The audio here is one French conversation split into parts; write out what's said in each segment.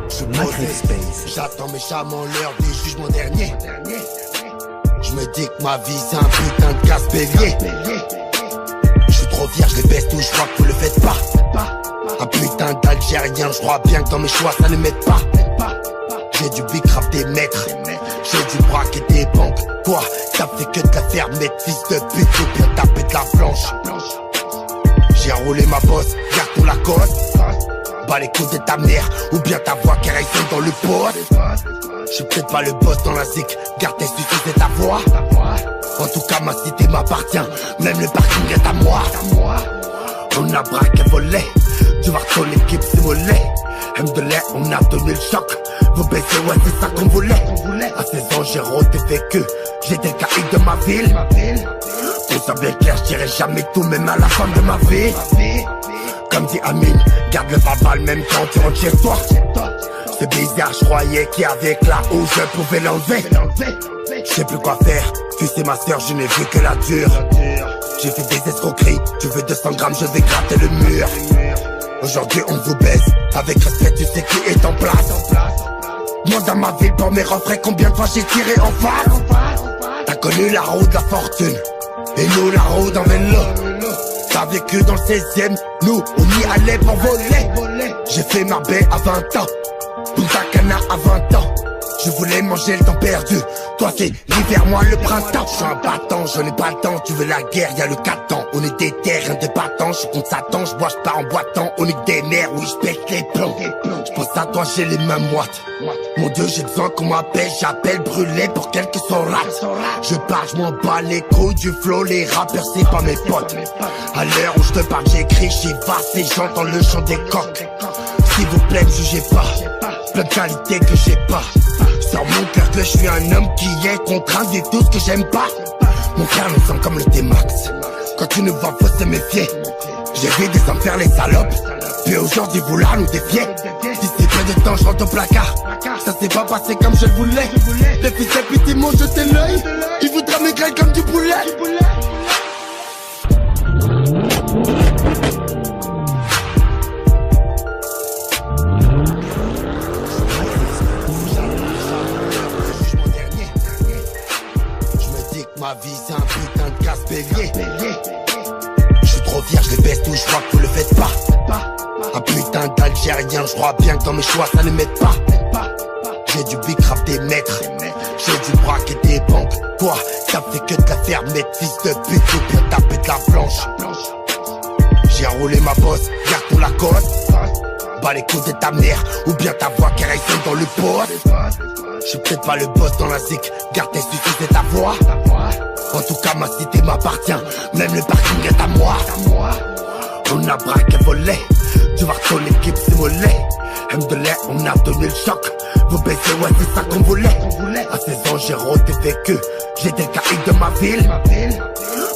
Je suis posé, j'attends méchamment l'heure du jugement dernier. Je me dis que ma vie c'est un putain de casse-bélier. Je suis trop fier, je les baisse tous, je crois que vous le faites pas. Un putain d'Algérien, je crois bien que dans mes choix ça ne m'aide pas. J'ai du big rap des maîtres, j'ai du braquer des banques. Quoi, t'as fait que de la faire mettre fils de pute ou bien taper de la planche. J'ai enroulé ma bosse, garde ton Lacoste. Bas les coups de ta mère, ou bien ta voix qui résonne dans le poste. J'suis peut-être pas le boss dans la zik, garde tes succès, c'est ta voix. En tout cas ma cité m'appartient, même le parking est à moi. On a braqué volé, tu vois que ton équipe c'est mollet. M'dolé, on a donné le choc. Vous baissez, ouais c'est ça qu'on voulait. À 16 ans j'ai rodé vécu, j'étais le caïd de ma ville. Tout ça bien clair, j'dirais jamais tout, même à la fin de ma vie. Comme dit Amine, garde le verbal même quand tu rentres chez toi. C'est bizarre, je croyais qu'avec là où je pouvais l'enlever. Je sais plus quoi faire, tu sais ma soeur, je n'ai vu que la dure. J'ai fait des escroqueries, tu veux 200 grammes, je vais gratter le mur. Aujourd'hui on vous baisse, avec respect tu sais qui est en place. Demande à ma ville pour mes refrains combien de fois j'ai tiré en face. T'as connu la roue de la fortune, et nous la roue d'un vélo. T'as vécu dans le 16ème, nous on y allait pour voler. J'ai fait ma baie à 20 ans, Punta Cana à 20 ans. Je voulais manger le temps perdu, toi c'est l'hiver, moi le printemps. Je suis un battant, je n'ai pas le temps, tu veux la guerre, y'a le 4 ans. On est des terres, rien de battant, je suis contre Satan, je bois, je pars en boitant. On est des nerfs, oui je pète les plombs. Je pense à toi, j'ai les mains moites. Mon Dieu, j'ai besoin qu'on m'appelle, j'appelle brûlé pour quelques sourates. Je parle, je m'en bats les couilles du flow, les rappeurs c'est pas mes potes. À l'heure où je te parle, j'écris, j'y vaste et j'entends le chant des coqs. S'il vous plaît, me jugez pas, plein de qualités que j'ai pas. Sur mon cœur que je suis un homme qui est contraint de tout ce que j'aime pas. Mon frère nous sent comme le T-Max, quand tu nous vois faut se méfier. J'ai vu des hommes faire les salopes, puis aujourd'hui vouloir nous défier. D'ici peu de temps je rentre au placard, ça s'est pas passé comme je le voulais. Les fils et pitié m'ont jeté l'œil, ils voudraient m'écrire comme du poulet. Ma vie c'est un putain de casse-bélier. Je suis trop fier, je les baisse tous, je crois que vous le faites pas. Un putain d'Algérien, je crois bien que dans mes choix ça ne m'aide pas. J'ai du big rap des maîtres, j'ai du braquer des banques. Quoi, ça fait que de la faire mettre fils de pute ou bien taper de la planche. J'ai enroulé ma bosse, garde ton Lacoste. Bas les coups de ta mère, ou bien ta voix qui résonne dans le poste. Je suis peut-être pas le boss dans la zik, garde tes succès, c'est ta voix. En tout cas ma cité m'appartient, même le parking est à moi. On a braqué volé, tu vois que ton équipe c'est mollet. M'dolé, on a donné le choc. Vous baissez, ouais c'est ça qu'on voulait. À 16 ans j'ai rodé vécu, j'étais le caïd de ma ville.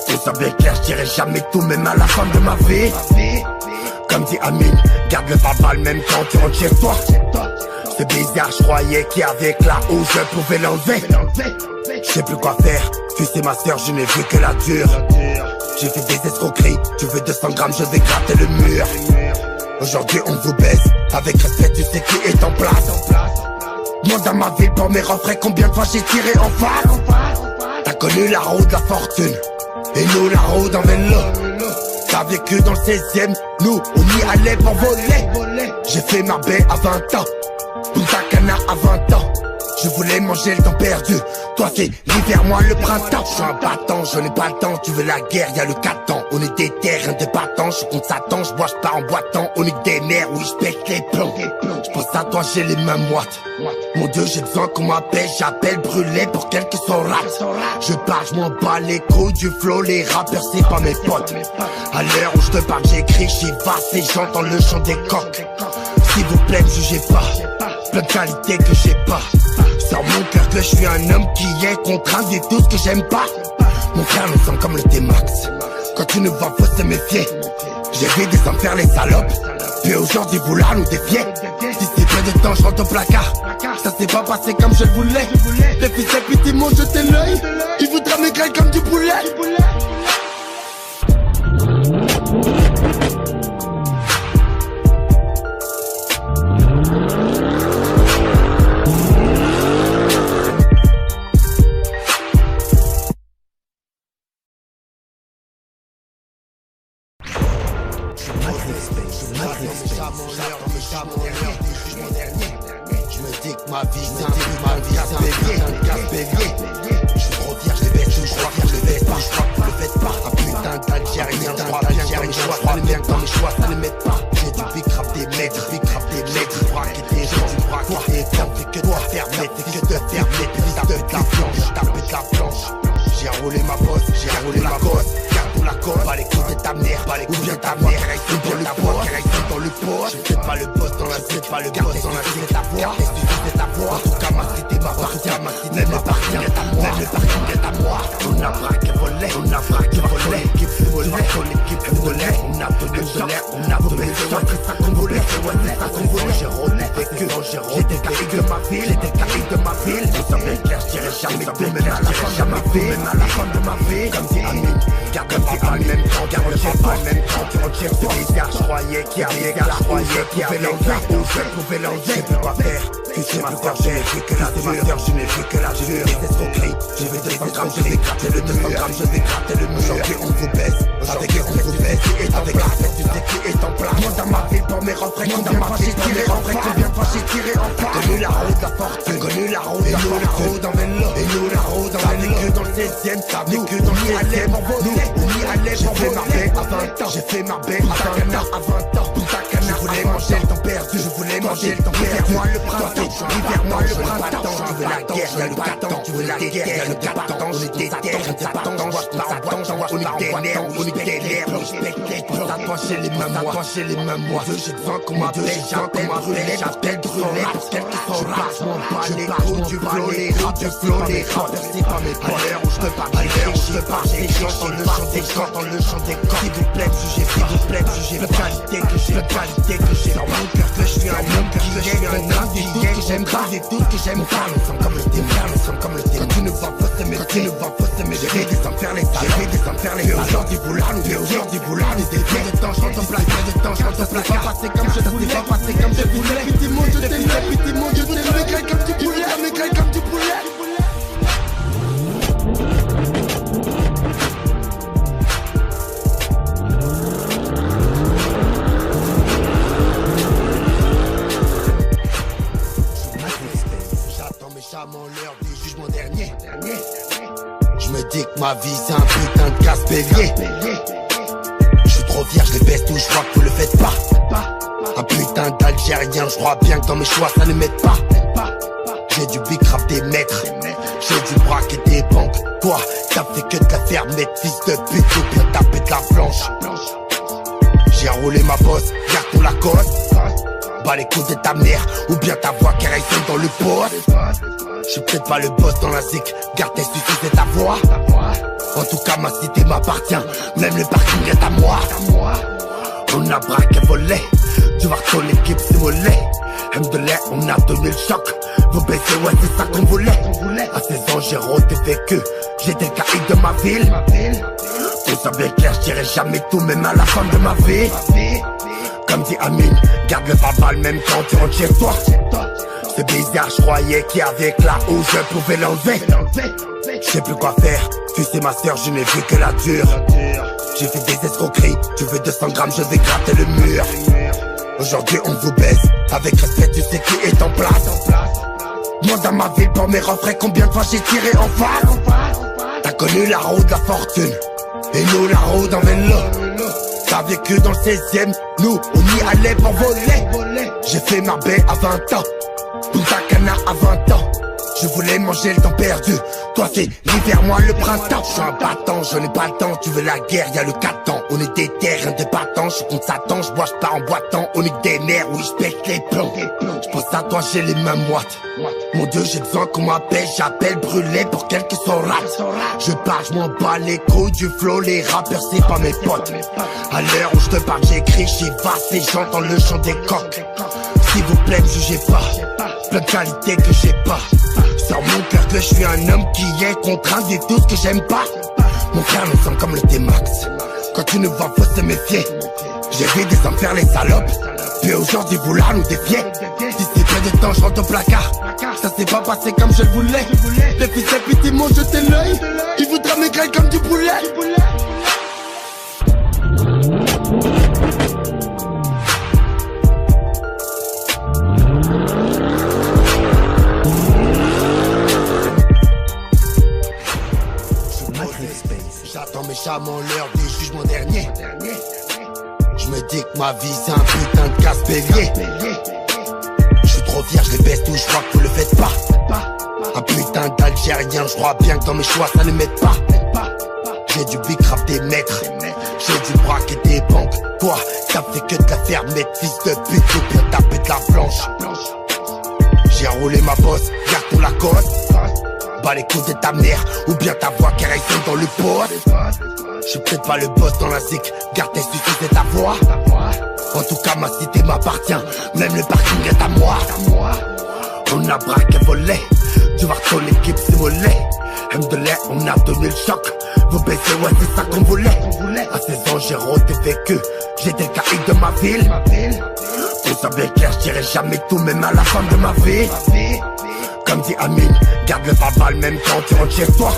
Tout ça bien clair, j'dirais jamais tout, même à la fin de ma vie. Comme dit Amine, garde le verbal même quand tu rentres chez toi. C'est bizarre, je croyais qu'avec là où je pouvais l'enlever. Je sais plus quoi faire, tu sais ma soeur, je n'ai vu que la dure. J'ai fait des escroqueries, tu veux 200 grammes, je vais gratter le mur. Aujourd'hui on vous baisse, avec respect tu sais qui est en place. Demande à ma ville pour mes refrains combien de fois j'ai tiré en face. T'as connu la roue de la fortune, et nous la roue d'un vélo. T'as vécu dans le 16ème, nous on y allait pour voler. J'ai fait ma baie à 20 ans, Punta Cana à 20 ans. Je voulais manger le temps perdu, toi c'est l'hiver, moi le printemps. Je suis un battant, je n'ai pas le temps, tu veux la guerre, y'a le 4 ans. On est des terres, rien de battant, je suis contre Satan, je bois, je pars en boitant. On est des nerfs, oui je pète les plombs. Je pense à toi, j'ai les mains moites. Mon Dieu, j'ai besoin qu'on m'appelle, j'appelle brûlé pour quelques sourates. Je parle, je m'en bats les couilles du flow, les rappeurs c'est pas mes potes. À l'heure où je te parle, j'écris, j'y vaste et j'entends le chant des coqs. S'il vous plaît, me jugez pas, plein de qualités que j'ai pas. Sur mon cœur que je suis un homme qui est contraint de tout ce que j'aime pas. Mon frère me sent comme le T-Max, quand tu nous vois faut se méfier. J'ai vu des hommes faire les salopes, puis aujourd'hui vouloir nous défier. D'ici peu de temps je rentre au placard, ça s'est pas passé comme je le voulais. Les fils et pitié m'ont jeté l'œil, ils voudraient m'écrire comme du poulet. l'heure du jugement dernier. Je me dis que ma vie c'est un casse-bélier. Je suis trop fier, je les baisse, je crois que je les baisse pas. Je crois que vous le faites pas. Un putain d'Algérien, je crois bien dans mes choix, ça les met dans mes choix, ça les met pas. J'ai du big rap des mecs, du braque et des gens, du braque et des gens. Fait que de faire mettre, fait que de faire mettre. Taper de la planche. J'ai roulé ma bosse, j'ai roulé ma gosse. Garde la côte, pas les coups de ta mère, pas les coups de ta mère. Caresse dans le pot, je fais pas le boss dans la cité, pas le boss dans la cité, ta voix. C'est ta voix. En tout cas, ma cité m'appartient, même le parking est à moi, même le parking est à moi. On a braqué volé, on a braqué volé, l'équipe se volait, l'équipe se volait. On a donné de l'air, on a volé le choc, c'est ça qu'on volait, c'est ça qu'on volait. J'ai rôlé vécu, j'étais le caïd de ma ville, j'étais le caïd de ma ville. Tout ça bien clair, je dirais jamais tout, mais là, je dirais jamais tout, même à la fin de ma vie. Comme dit Amine, garde le papa, même temps, garde le papa, même temps. Tu retiens ce bizarre, je croyais qu'il y avait gars, je croyais qu'il y avait l'envers, où je pouvais l'enlever. Je sais plus quoi faire, tu sais ma soeur, je n'ai vu que la dure, je n'ai vu que la dure. Les escroqueries, je vais 200 grammes, je vais gratter le 200 grammes, je vais gratter le mur. Aujourd'hui on vous baisse, avec eux on vous baisse, qui est en place, tu sais qui est en place. Moi dans ma ville pour mes rentrées, combien de fois j'ai tiré en face, combien de fois j'ai tiré en face. Connu la route de la fortune, connu la route de la fortune, en vélo, et nous la route en vélo. Vécu dans le 16ème, t'as vécu dans le 16ème, on y allait pour fait ma baie à 20 ans, j'ai fait ma baie à 20 ans, je voulais manger le temps perdu, je voulais manger le temps perdu. Moi le printemps, hiver moi le printemps. Tu veux la guerre, y'a le caton, tu veux la guerre, y'a le caton. On est des terres, on est pas on est des nerfs, on est des nerfs. On s'accrochait les mêmes mois, j'ai besoin qu'on m'appelle, j'appelle brûlé, j'appelle brûlé. Pour quelques sont là, je m'en bats les coups, du flow, les rap, du flow, les rappeurs, c'est pas mes potes. À l'heure où je te parle, j'ai chante dans le chant des corps. S'il vous plaît, jugez, la qualité que j'ai, dans mon cœur que je suis un homme, que je suis un homme, que j'aime pas, j'ai tout que j'aime pas. Nous sommes comme le thème, quand tu nous vois fausser mes j'ai fait des faire les salades, mais aujourd'hui vous là, nous des de temps, je rentre en place, pas passé comme je voulais, pas passé comme je voulais. Pitié mon Dieu, je t'ai maigre comme tu poulet. L'heure du jugement dernier. Je me dis que ma vie c'est un putain de casse-bélier. Je suis trop fier, je les baisse tout, je crois que vous le faites pas. Un putain d'Algérien, je crois bien que dans mes choix ça ne m'aide pas. J'ai du big rap des maîtres, j'ai du braque et des banques. Toi, t'as fait que de la faire mettre, fils de pute, ou bien taper de la planche. J'ai roulé ma bosse, garde ton la côte. Bas les coups de ta mère, ou bien ta voix qui résonne dans le poste. Je suis peut-être pas le boss dans la zik, garde tes soucis, c'est ta voix. En tout cas ma cité m'appartient, même le parking est à moi. On a braqué volé, tu vois que ton équipe s'est volée. Mdoulah, on a donné le choc, vous baissez ouais c'est ça qu'on voulait. À 16 ans j'ai rodé vécu, j'étais le caïd de ma ville. Tout ça bien clair, je dirais jamais tout, même à la fin de ma vie. Comme dit Amine, garde le papa même quand tu rentres chez toi. C'est bizarre, je croyais qu'il y avait que là où je pouvais l'enlever. Je sais plus quoi faire, tu sais ma soeur, je n'ai vu que la dure. J'ai fait des escroqueries, tu veux 200 grammes, je vais gratter le mur. Aujourd'hui on vous baisse, avec respect tu sais qui est en place. Moi dans ma ville pour mes refrains, combien de fois j'ai tiré en face. T'as connu la route de la fortune, et nous la route en vélo. T'as vécu dans le 16ème, nous on y allait pour voler. J'ai fait ma baie à 20 ans, Punta Cana à 20 ans. Je voulais manger le temps perdu, toi c'est l'hiver, moi le printemps. Je suis un battant, je n'ai pas le temps, tu veux la guerre, y'a le 4 ans. On est des terres, un débattant, je compte Satan, je bois, je pars en boitant. On est des nerfs, oui je pète les plombs. Je pense à toi, j'ai les mains moites. Mon Dieu, j'ai besoin qu'on m'appelle, j'appelle brûlé pour quelques sourates. Je pars, je m'en bats les couilles du flow, les rappeurs c'est pas mes potes. À l'heure où je te parle, j'écris, j'y vaste et j'entends le chant des coqs. S'il vous plaît, me jugez pas, plein de qualités que j'ai pas. Sur mon cœur que je suis un homme qui est contraint de tout ce que j'aime pas. Mon frère, nous sommes comme le T-Max. Quand tu nous vois, faut se méfier. J'ai vu des hommes faire les salopes, puis aujourd'hui vous là nous défier. Si c'est près de temps, je rentre au placard. Ça s'est pas passé comme je le voulais. Les fils et petits m'ont jeté l'œil. Ils voudraient maigrir comme du poulet. méchamment l'heure du jugement dernier. Je me dis que ma vie c'est un putain de casse-bélier. Je suis trop fier, je les baisse tout, je crois que vous le faites pas. Un putain d'Algérien, je crois bien que dans mes choix ça ne m'aide pas. J'ai du big rap des maîtres, j'ai du braquer des banques. Toi, t'as fait que de la faire mettre, fils de pute, ou bien taper de la planche. J'ai roulé ma bosse, garde ton Lacoste. Bas les coups de ta mère, ou bien ta voix qui résonne dans le poste. J'suis peut-être pas le boss dans la zik, garde tes succès, c'est ta voix. En tout cas ma cité m'appartient, même le parking est à moi. On a braqué volé, tu vois ton équipe c'est mollet. Mdoulah, on a donné le choc. Vous baissez, ouais c'est ça qu'on voulait. À 16 ans j'ai rodé vécu, j'étais le caïd de ma ville. Pour ça bien clair, j'dirai jamais tout, même à la fin de ma vie. Comme dit Amine, garde le babal même quand tu rentres chez toi.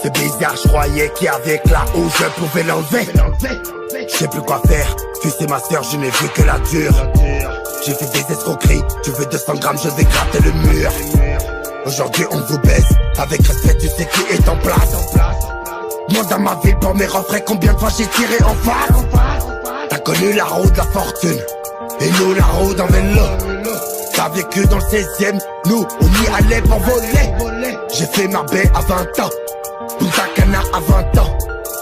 C'est bizarre, je croyais qu'il y avait que là où je pouvais l'enlever. Je sais plus quoi faire, tu sais ma soeur, je n'ai vu que la dure. J'ai fait des escroqueries, tu veux 200 grammes, je vais gratter le mur. Aujourd'hui on vous baisse, avec respect tu sais qui est en place. Moi dans ma ville pour mes refrains, combien de fois j'ai tiré en face. T'as connu la roue de la fortune, et nous la roue d'un vélo. T'as vécu dans le 16ème, nous on y allait pour voler. J'ai fait ma baie à 20 ans, Punta Cana à 20 ans.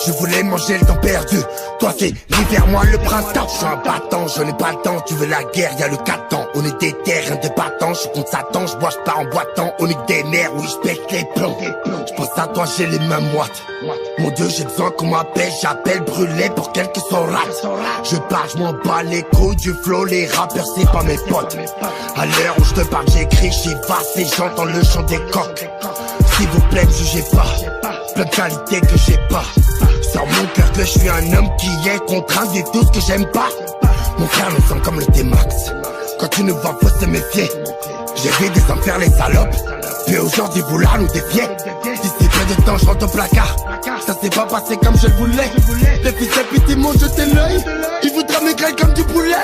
Je voulais manger le temps perdu, toi c'est l'hiver, moi le printemps. Je suis un battant, je n'ai pas le temps, tu veux la guerre, y'a le 4 ans. On est des terres, rien de battant, je suis contre Satan, je bois, je pars en boitant. On est des mers, oui je pète les plombs. Je pense à toi, j'ai les mains moites. Mon Dieu, j'ai besoin qu'on m'appelle, j'appelle brûlé pour quelques sourates. Je parle, je m'en bats les couilles du flow, les rappeurs c'est pas mes potes. À l'heure où je te parle, j'écris, j'y vaste et j'entends le chant des coqs. S'il vous plaît, me jugez pas, plein de qualités que j'ai pas. Sur mon cœur que je suis un homme qui est contraint de tout ce que j'aime pas. Mon frère me sent comme le T-Max, quand tu nous vois faut se méfier. J'ai vu des hommes faire les salopes, puis aujourd'hui vouloir nous défier. D'ici peu de temps je rentre au placard, ça s'est pas passé comme je le voulais. Les fils de pute ils m'ont jeté l'œil, ils voudraient maigrir comme du poulet.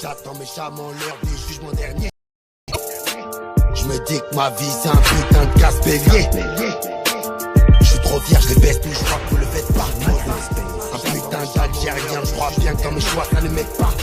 J'attends méchamment l'heure du jugement dernier. Je me dis que ma vie c'est un putain de casse-bélier. Je suis trop fier, je les baisse tout, je crois que vous le faites pas. Un putain d'Algérien, je crois bien que dans mes choix ça ne m'aide pas.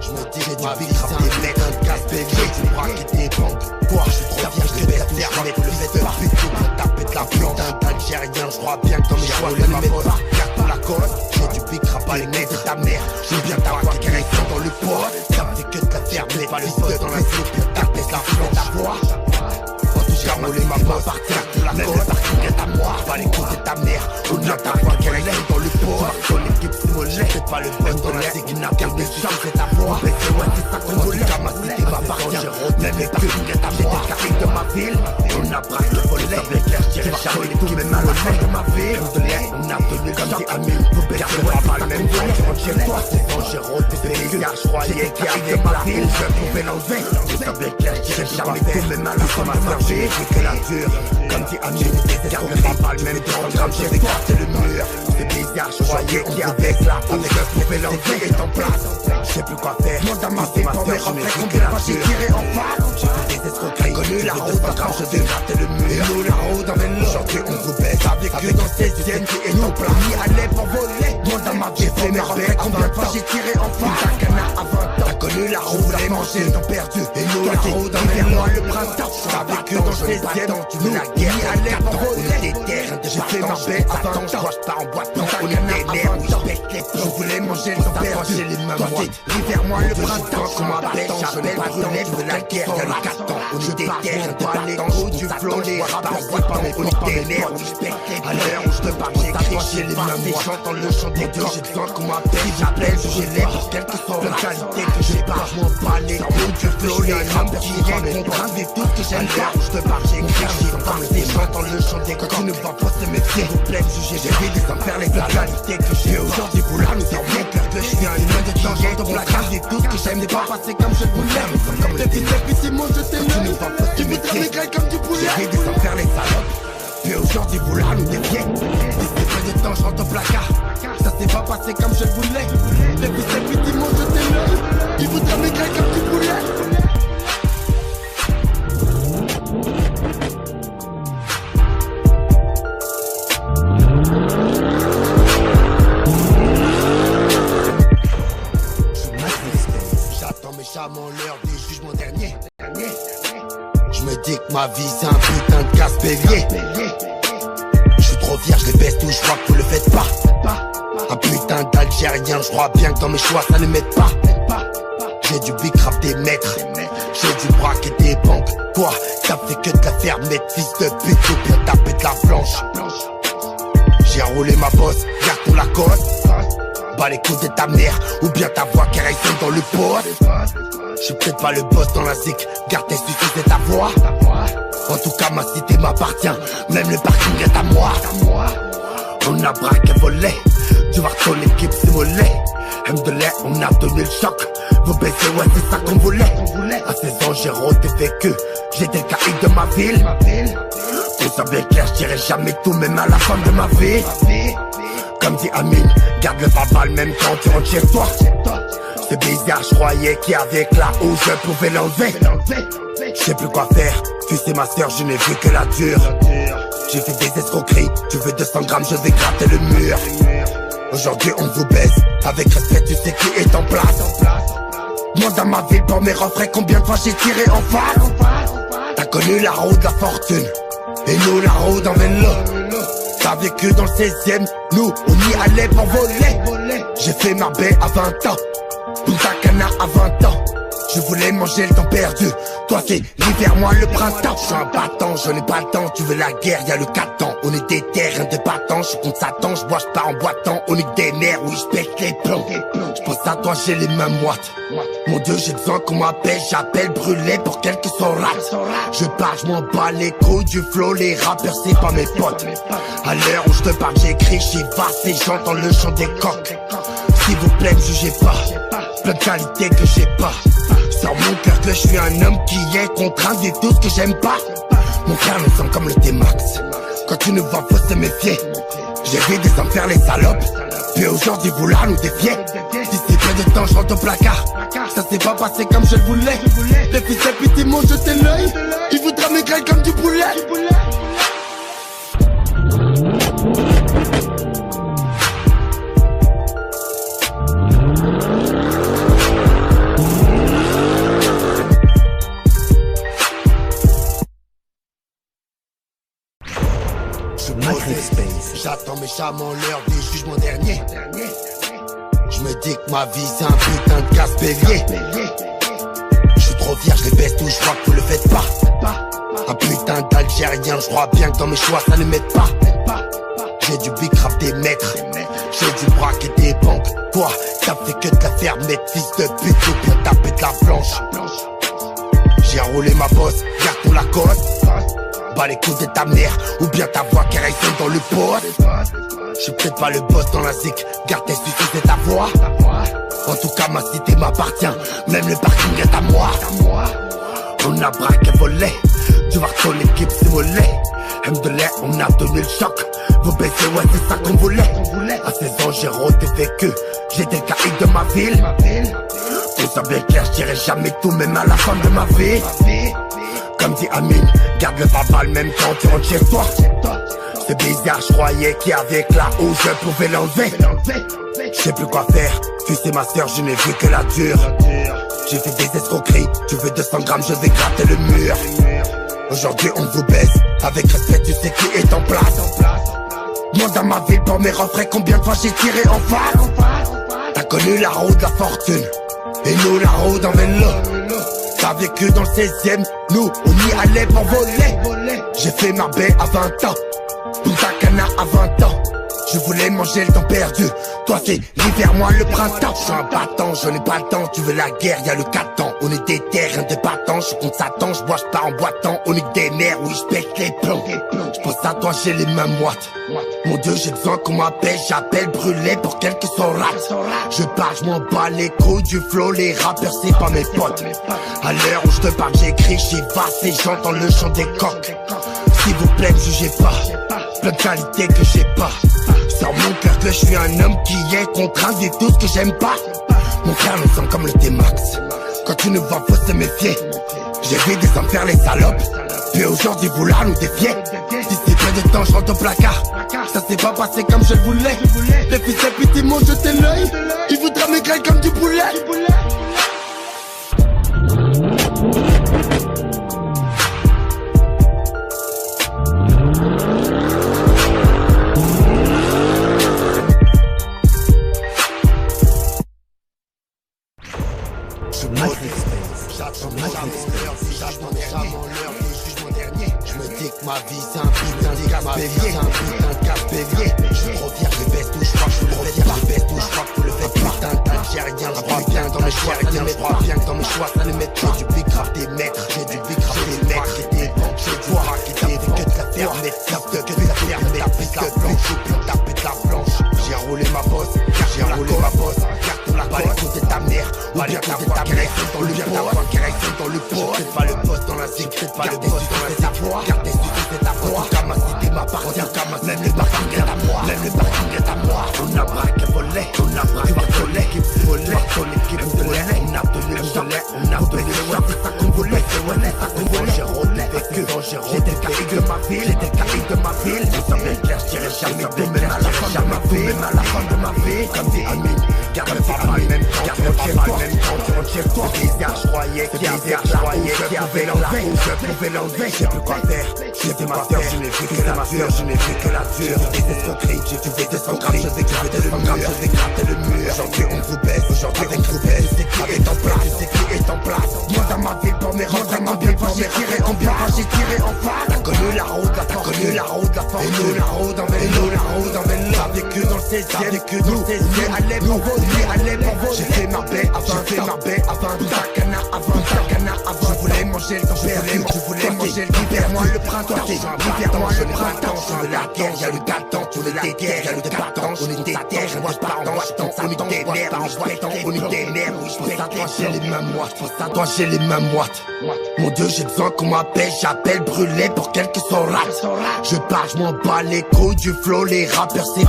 Je me dis que ma vie c'est un putain de casse-bélier. Tu braques des banques, quoi, je suis trop fier, je les baisse tout, je crois que vous le faites pas. Putain taper de la planche, putain d'Algérien, je crois bien que dans mes choix ça ne m'aide pas. Garde ton Lacoste, j'ai du pic, pas les nez de ta mère. Je viens d'avoir qui reste dans le poids. Ça me fait que de la faire, mais pas le feu dans la soupe. Taper de la planche, ta voix. En tout cas, rouler ma main par terre, même le parking est à moi. Pas les coups de ta mère, on a ta voix qui reste dans le poids. Ton équipe c'est mollet, c'est pas le bon dans la zig, n'a qu'un des chambres, c'est ta voix. Mais c'est ouais, c'est ça qu'on voulait. En tout cas, ma cité m'appartient, même le parking est à moi. J'étais carré de ma ville, on a braqué le volet. J'ai jamais tout, même à la fin de ma ville. On a tenu comme des amis, faut baisser ouais, pas le même temps. Tu rentres chez toi, c'est dangereux, t'es bizarre. Je croyais qu'il y avait ma ville, je pouvais l'enlever. C'est ça bien clair, j'ai jamais tout, même à la fin de ma vie. J'ai que la dure, comme dit Amine, garde pas le même temps. Comme j'ai écarté le mur, c'est bizarre. Je croyais qu'il y avait là, avec je pouvais l'enlever est en place. Je sais plus quoi faire, moi dans ma vie, pour mes refrains, combien de fois j'ai tiré en face. J'ai fait des escroqueries, connu la route en train, je vais gratter le mur. Nous la route dans mes aujourd'hui on vous baisse. Avec eux dans 16ème qui est en place. On y allait pour voler, moi dans ma vie, pour mes refrains, combien de fois j'ai tiré en face. Punta Cana à 20 ans, t'as connu la route, les manger, ils ont perdu. Et nous la route dans mes moi le printemps. Avec eux dans 16ème, tu veux la guerre, on y allait pour voler. Des terres, j'ai fait ma baie à 20 ans. Je pars en boîte, on est des nerfs, oui je pète les plombs. Je voulais manger le temps perdu, les mains moites. L'hiver, moi le printemps, qu'on m'appelle, j'appelle pas le temps. Tu veux la guerre, y'a le 4 ans. On est des terres, pas les coups du flot, les rappeurs, on est des nerfs, oui je pète les plombs. À l'heure où je te parle, j'écris, j'ai les mains moites. J'entends le chant des dieux, j'ai besoin qu'on m'appelle, j'appelle, je les pour quelque soit la qualité que j'ai pas. Je m'en bats les coups du flot, les rappeurs, qui comprennent des tout que j'aime pas. Où je te parle, j'écris, j'entends le chant des quand tu ne vas pas se méfier. S'il vous plaît, jugez, j'ai vu des hommes faire les qualités que j'ai. Aujourd'hui, vous là, nous sommes bien clair que je suis un humain de temps, j'entends la grave des tout que j'aime, n'est pas passé comme je voulais. Comme le petit c'est mon je t'ai tu nous vas pas se méfier. Comme du poulet. J'ai vu des hommes faire les salopes, puis aujourd'hui, vous là, nous défiez. de temps, je rentre au placard. Ça s'est pas passé comme je le voulais. Les fils et puis ils m'ont jeté l'œil. Ils voudraient m'écrire comme tu voulais. J'attends méchamment l'heure du jugement dernier. Je me dis que ma vie c'est un putain de casse-bélier. Je suis trop fier, je les baisse tout, je crois que vous le faites pas. Un putain d'Algérien, je crois bien que dans mes choix ça ne m'aide pas. J'ai du big rap des maîtres, j'ai du braque et des banques. Quoi, t'as fait que de la faire mettre, fils de pute, ou bien taper de la planche. J'ai roulé ma bosse, garde ton Lacoste. Bas les coups de ta mère, ou bien ta voix qui résonne dans le poste. J'suis peut-être pas le boss dans la zik, garde tes succès, c'est ta voix. En tout cas ma cité m'appartient, même le parking est à moi. On a braqué volé, tu vois ton équipe c'est mollet. Md'Allah, on a donné le choc. Vous baissez, ouais c'est ça qu'on voulait. À 16 ans j'ai rodé vécu, j'étais le caïd de ma ville. Pour ça bien clair, j'irai jamais tout, même à la fin de ma vie. Comme dit Amine, garde le verbal même quand tu rentres chez toi. C'est bizarre, je croyais qu'avec là où je pouvais l'enlever. Je sais plus quoi faire, tu sais ma soeur, je n'ai vu que la dure. J'ai fait des escroqueries, tu veux 200 grammes, je vais gratter le mur. Aujourd'hui on vous baise, avec respect tu sais qui est en place. Moi dans ma ville pour mes refrains, combien de fois j'ai tiré en face. T'as connu la roue de la fortune, et nous la roue en vélo. T'as vécu dans le 16ème, nous on y allait pour voler. J'ai fait ma baie à 20 ans, Punta Cana à 20 ans. Je voulais manger le temps perdu, toi c'est l'hiver, moi le printemps. Je suis un battant, je n'ai pas le temps, tu veux la guerre, y'a le 4 ans. On est des terres indépendants, je suis contre Satan, je bois, je pars en boitant. On est des mères, oui je pète les plombs. Je pense à toi, j'ai les mains moites. Mon Dieu, j'ai besoin qu'on m'appelle, j'appelle brûlé pour quelques sorates. Je parle, je m'en bats les couilles du flow, les rappeurs c'est pas mes potes. À l'heure où je te parle, j'écris, j'y vaste et j'entends le chant des coqs. S'il vous plaît, me jugez pas, plein de qualités que j'ai pas. Sur mon cœur que je suis un homme qui est contraint de tout ce que j'aime pas. Mon frère me semble comme le T-Max, quand tu nous vois faut se méfier. J'ai vu des hommes faire les salopes, puis aujourd'hui vouloir nous défier. D'ici peu de temps je rentre au placard, ça s'est pas passé comme je le voulais. Les fils et puis ils m'ont jeté l'œil, ils voudraient m'écrire comme du poulet. J'attends méchamment l'heure du jugement dernier. Je me dis que ma vie c'est un putain de casse-bélier. Je suis trop fier, je les baisse tout, je crois que vous le faites pas. Un putain d'Algérien, je crois bien que dans mes choix ça ne m'aide pas. J'ai du big rap des maîtres, j'ai du braque et des banques. Quoi, t'as fait que de la faire mettre, fils de pute, ou bien taper de la planche. J'ai roulé ma bosse, garde ton Lacoste. Bas les coups de ta mère, ou bien ta voix qui résonne dans le poste. Je suis peut-être pas le boss dans la zik, garde tes succès, c'est ta voix. En tout cas ma cité m'appartient, même le parking est à moi. On a braqué volé, tu vois ton équipe c'est mollet. Md'Allah, on a donné le choc. Vous baissez, ouais c'est ça qu'on voulait. À 16 ans j'ai rodé vécu, j'étais le caïd de ma ville. Pour ça bien clair, j'irai jamais tout, même à la fin de ma vie. Comme dit Amine, garde le verbal même quand tu rentres chez toi. C'est bizarre, je croyais qu'avec là où je pouvais l'enlever. Je sais plus quoi faire, tu sais ma soeur, je n'ai vu que la dure. J'ai fait des escroqueries, tu veux 200 grammes, je vais gratter le mur. Aujourd'hui on vous baise, avec respect tu sais qui est en place. Moi dans ma ville pour mes refrains, combien de fois j'ai tiré en face. T'as connu la roue de la fortune, et nous la roue en vélo. T'as vécu dans le 16ème, nous on y allait pour voler. J'ai fait ma baie à 20 ans, Punta Cana à 20 ans. Je voulais manger le temps perdu, toi c'est l'hiver, moi le printemps. Je suis un battant, je n'ai pas le temps, tu veux la guerre, y'a le 4 ans. On est des terres indépendants, je suis contre Satan, je bois, je pars en boitant. On est des mères, oui je pète les plombs. Je pense à toi, j'ai les mains moites. Mon Dieu, j'ai besoin qu'on m'appelle, j'appelle brûlé pour quelques sorates. Je parle, je m'en bats les couilles du flow, les rappeurs c'est pas mes potes. À l'heure où je te parle, j'écris, j'y vaste et j'entends le chant des coqs. S'il vous plaît, me jugez pas, plein de qualités que j'ai pas. sur mon cœur que je suis un homme qui est contraint de tout ce que j'aime pas. Mon frère me sent comme le T-Max. Quand tu nous vois, faut se méfier. J'ai vu des hommes faire les salopes, puis aujourd'hui vouloir nous défier. D'ici peu de temps, je rentre au placard. Ça s'est pas passé comme je le voulais. Les fils et pitié m'ont jeté l'œil. Ils voudraient m'écrire comme du poulet. Je me dis que ma vie c'est un putain de casse-bélier. Je suis trop fier, je baisse tout, je crois que je le fais pas. Je baisse tout, je crois que vous le faites pas. Putain de tête, j'ai rien, je crois bien dans mes choix, rien, je crois bien que dans mes choix ça les met pas. J'ai du big rap des maîtres, j'ai du big rap des maîtres. J'ai des banques, j'ai du rack, j'ai des que de la ferme, mais que de la ferme, mais tapis que de blanche, j'ai plus tapé de la blanche. J'ai roulé ma bosse, j'ai roulé ma bosse. Garde la balle, écoutez ta mère, ou bien ta voix qui reste dans le pot. Dans le pot, c'est pas le poste dans la zig, c'est pas le poste dans la zig. Garde tes succès, c'est ta voix. En tout cas, ma cité m'appartient, même le parking est à moi. Même le parking est à moi. On a braqué volé, on a braqué volé, qui volé, l'équipe volé. On a donné le volet, on a donné le volet. C'est ça qu'on voulait, c'est ça qu'on voulait. J'ai rodé vécu, j'étais le caïd de ma ville, j'étais le caïd de ma ville. Tout ça bien clair, j'irai jamais tomber à la fin de ma vie, même à la fin de ma vie. Comme dit Amine, garde pas le même temps, tu rentres chez toi, tu rentres chez toi. Je croyais qu'il y avait l'enlever, je pouvais l'enlever, je sais plus quoi faire. J'étais ma sœur, je n'ai vu que la dure, je n'ai vu que la dure. J'ai des escroqueries, j'ai fait des escroqueries, je vais gratter le mur, je vais gratter le mur. Aujourd'hui on vous baisse, aujourd'hui on vous baisse. Tu sais qui est en place, tu sais qui est en place. Moi dans ma ville pour mes rangs, dans ma ville pour j'ai tiré en bien, j'ai tiré en face. T'as connu la route, t'as connu la route, la force. Et nous la route en vélo, la route en vélo. T'as vécu dans le 16e, t'as vécu dans le 16e. Allez pour vous, allez pour vous. J'ai fait ma baie avant, j'ai fait ma baie avant. Takana avant, Takana avant. Je voulais manger le perdu, je voulais manger l'hiver, moi le printemps. L'hiver, moi le printemps. Sur la guerre, y'a le datant, sur le déguerre, y'a le débattant. On est des terres, on est pas en wattant. On est des nerfs, on est des nerfs, je pense à toi, j'ai les mêmes moites. Je pense à toi, j'ai les mêmes moites. Mon Dieu, j'ai besoin qu'on m'appelle, j'appelle brûlé pour quelques sont rats. Je pars, je m'en bats les couilles du flow, les rappeurs c'est